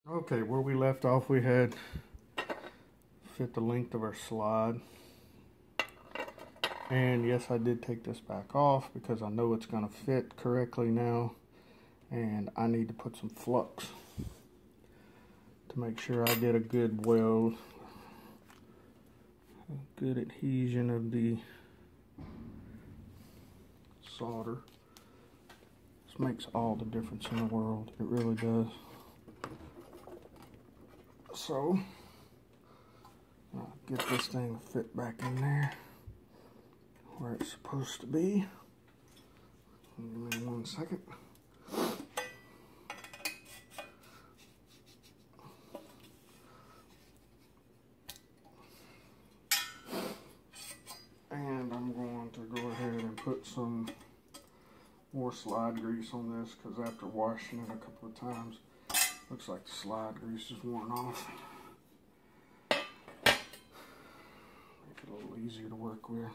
Okay, where we left off, we had fit the length of our slide. And yes, I did take this back off because I know it's going to fit correctly now. And I need to put some flux to make sure I get a good weld, a good adhesion of the solder. This makes all the difference in the world. It really does. So, I'll get this thing to fit back in there where it's supposed to be. Give me 1 second. And I'm going to go ahead and put some more slide grease on this because after washing it a couple of times, looks like the slide grease is worn off. Make it a little easier to work with.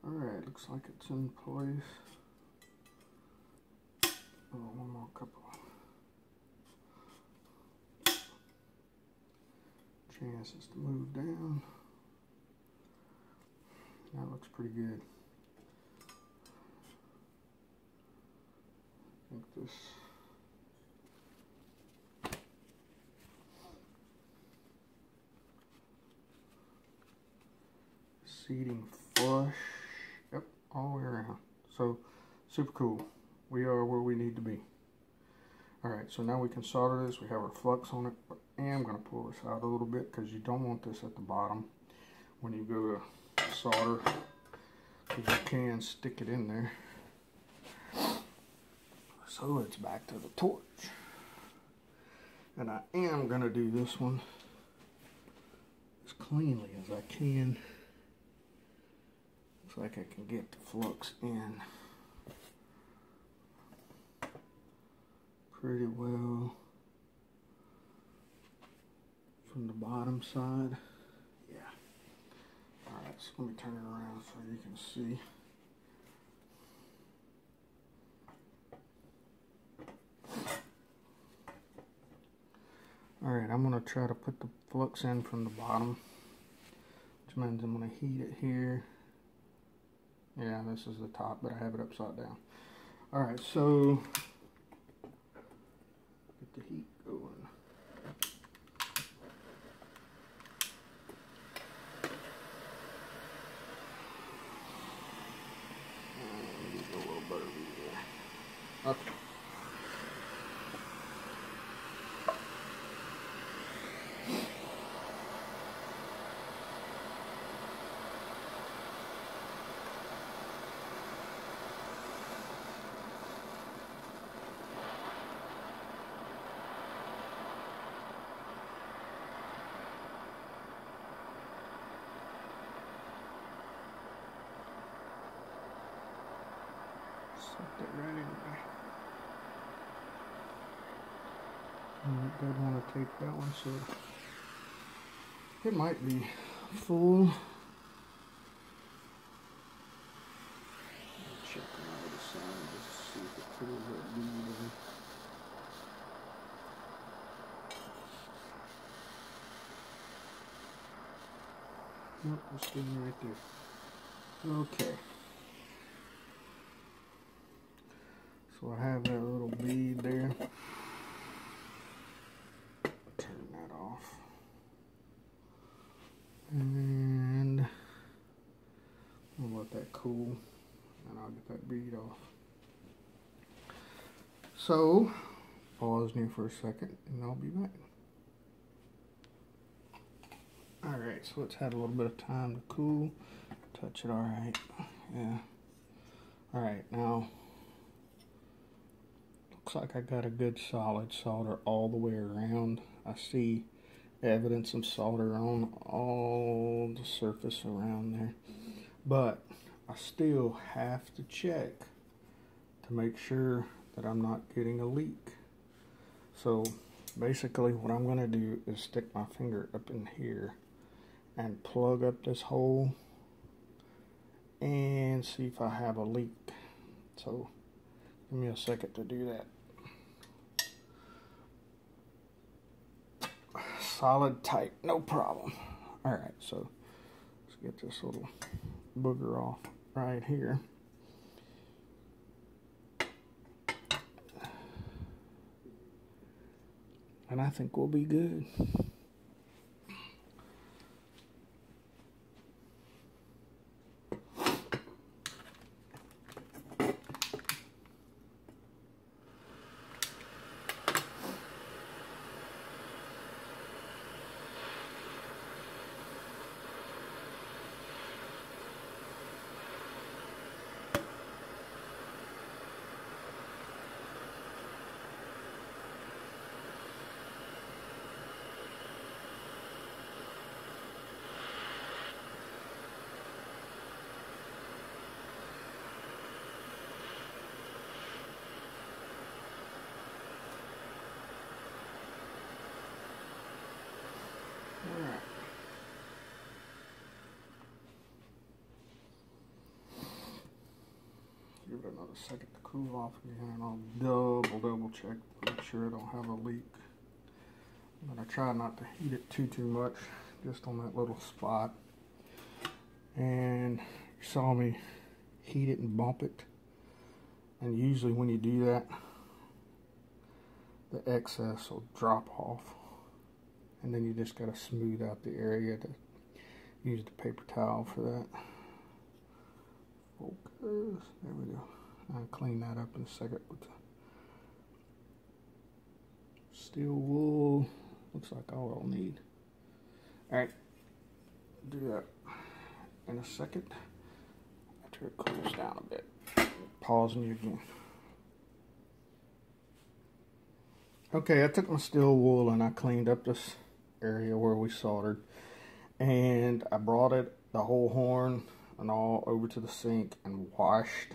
Alright, looks like it's in place. Oh, one more couple chances to move down. That looks pretty good. I think this seating flush. Yep, all the way around. So, super cool. We are where we need to be. Alright, so now we can solder this. We have our flux on it. But I am going to pull this out a little bit because you don't want this at the bottom when you go to solder, because you can stick it in there. So it's back to the torch. And I am going to do this one as cleanly as I can. Looks like I can get the flux in pretty well from the bottom side. Yeah. Alright, so let me turn it around so you can see. Alright, I'm going to try to put the flux in from the bottom, which means I'm going to heat it here. Yeah, this is the top, but I have it upside down. Alright, so get the heat going. Use a little butter there. Okay. Set that right in there. And I did want to take that one, so it might be full. Check the other side just to see if it pulls that bead in. Nope, it's sitting right there. Okay. So I have that little bead there. Turn that off. And I'll let that cool. And I'll get that bead off. So pause here for a second and I'll be back. Alright, so it's had a little bit of time to cool. Touch it alright. Yeah. Alright, now looks like I got a good solid solder all the way around. I see evidence of solder on all the surface around there. But I still have to check to make sure that I'm not getting a leak. So basically what I'm going to do is stick my finger up in here and plug up this hole and see if I have a leak. So give me a second to do that. Solid, tight, no problem. Alright, so let's get this little booger off right here. And I think we'll be good. Alright. Give it another second to cool off again, and I'll double check, make sure I don't have a leak. But I try not to heat it too much, just on that little spot. And you saw me heat it and bump it. And usually when you do that, the excess will drop off. And then you just got to smooth out the area to use the paper towel for that. Focus. There we go. I'll clean that up in a second with the steel wool. Looks like all I'll need. Alright. Do that in a second after it cools down a bit. Pausing you again. Okay, I took my steel wool and I cleaned up this area where we soldered, and I brought it, the whole horn and all, over to the sink and washed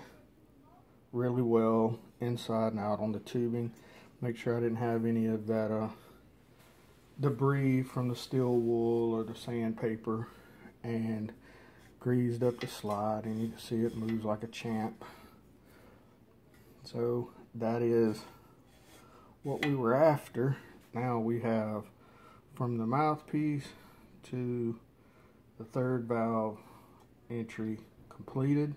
really well inside and out on the tubing. Make sure I didn't have any of that debris from the steel wool or the sandpaper, and greased up the slide, and you can see it moves like a champ. So that is what we were after. Now we have from the mouthpiece to the third valve entry completed.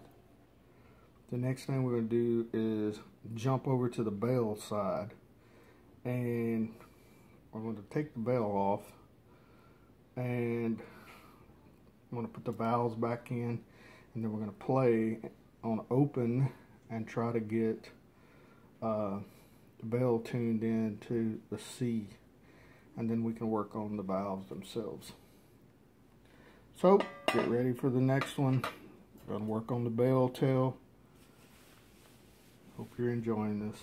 The next thing we're going to do is jump over to the bell side, and I'm going to take the bell off, and I'm going to put the valves back in, and then we're going to play on open and try to get the bell tuned in to the C, and then we can work on the valves themselves. So get ready for the next one. Gonna work on the bell tail. Hope you're enjoying this.